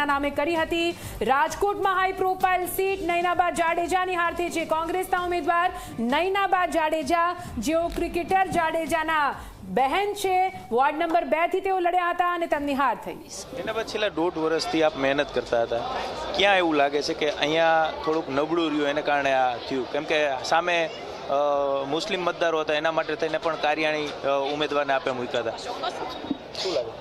ઉમેદવારના નામે કરી હતી। રાજકોટમાં હાઈ પ્રોફાઇલ સીટ નયનાબા જાડેજાની હારથી છે। કોંગ્રેસના ઉમેદવાર નયનાબા જાડેજા, જેઓ ક્રિકેટર જાડેજાના બહેન છે, વોર્ડ નંબર 2 થી તેઓ લડ્યા હતા અને તેમની હાર થઈ। એના પછી છેલ્લા 1.5 વર્ષથી આપ મહેનત કરતા હતા, ક્યાં એવું લાગે છે કે અહીંયા થોડુંક નબળું રહ્યું એને કારણે આ થયું? કેમ કે સામે મુસ્લિમ મતદારો હતા, એના માટે થઈને પણ કારિયાણી ઉમેદવારને આપે મૂક્યા હતા। શું લાગે?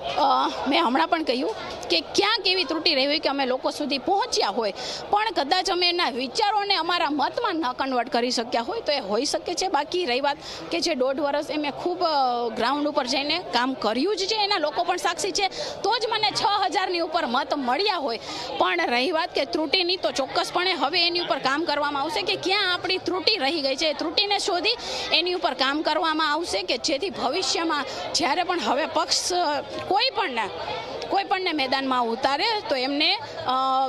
મેં હમણાં પણ કહ્યું કે ક્યાંક એવી ત્રુટિ રહી હોય કે અમે લોકો સુધી પહોંચ્યા હોય પણ કદાચ અમે એના વિચારોને અમારા મતમાં ન કન્વર્ટ કરી શક્યા હોય તો એ હોઈ શકે છે। બાકી રહી વાત કે જે 1.5 વર્ષ એ મેં ખૂબ ગ્રાઉન્ડ ઉપર જઈને કામ કર્યું જ છે, એના લોકો પણ સાક્ષી છે, તો જ મને 6000ની ઉપર મત મળ્યા હોય। પણ રહી વાત કે ત્રુટિની, તો ચોક્કસપણે હવે એની ઉપર કામ કરવામાં આવશે કે ક્યાં આપણી ત્રુટિ રહી ગઈ છે, ત્રુટિને શોધી એની ઉપર કામ કરવામાં આવશે કે જેથી ભવિષ્યમાં જ્યારે પણ હવે પક્ષ કોઈ પણને મેદાનમાં ઉતારે તો એમને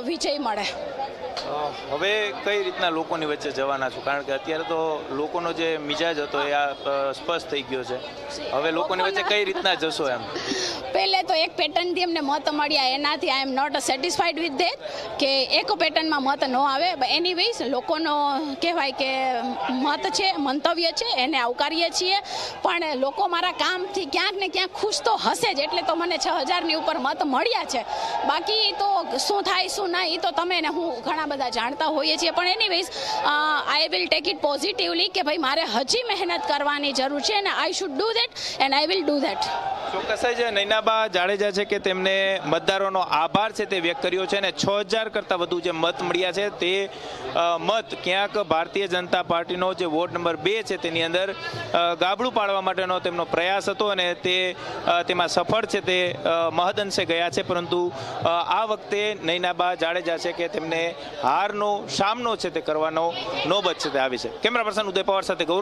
વિજય મળે। હવે કઈ રીતના લોકોની વચ્ચે જવાના છો? કારણ કે અત્યારે તો લોકોનો જે મિજાજ હતો એ આ સ્પષ્ટ થઈ ગયો છે, હવે લોકોની વચ્ચે કઈ રીતના જશો? એમ પહેલે તો એક પેટર્નથી એમને મત મળ્યા, એનાથી I am not satisfied with that કે એક પેટર્નમાં મત ન આવે। એનીવેઝ લોકોનો કહેવાય કે મત છે, મંતવ્ય છે, એને આવકારીએ છીએ, પણ લોકો મારા કામથી ક્યાંક ને ક્યાંક ખુશ તો હશે જ, એટલે તો મને 6000ની ઉપર મત મળ્યા છે। બાકી તો શું થાય શું ના એ તો તમે ને હું ઘણા બધા જાણતા હોઈએ છીએ, પણ anyways I will take it positively કે ભાઈ મારે હજી મહેનત કરવાની જરૂર છે અને I should do that and I will do that. ચોક્કસ જ નયનાબા જાડેજા છે કે તેમને મતદારોનો આભાર છે તે વ્યક્ત કર્યો છે અને 6000 કરતાં વધુ જે મત મળ્યા છે તે મત ક્યાંક ભારતીય જનતા પાર્ટીનો જે વોર્ડ નંબર 2 છે તેની અંદર ગાબડું પાડવા માટેનો તેમનો પ્રયાસ હતો અને તેમાં સફળ છે તે મહદઅંશે ગયા છે। પરંતુ આ વખતે નયનાબા જાડેજા છે કે તેમને હારનો સામનો છે તે કરવાનો નોબત છે તે આવી છે। કેમેરા પર્સન ઉદય પવાર સાથે ગૌરવ